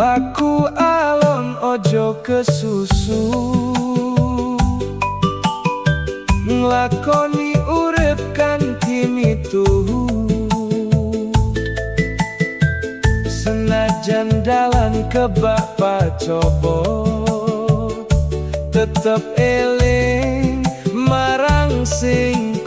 Laku alon ojo kesusu, nglakoni urip kanthi mituhu. Senajan dalan kebak pacoba, tetep eling marang sing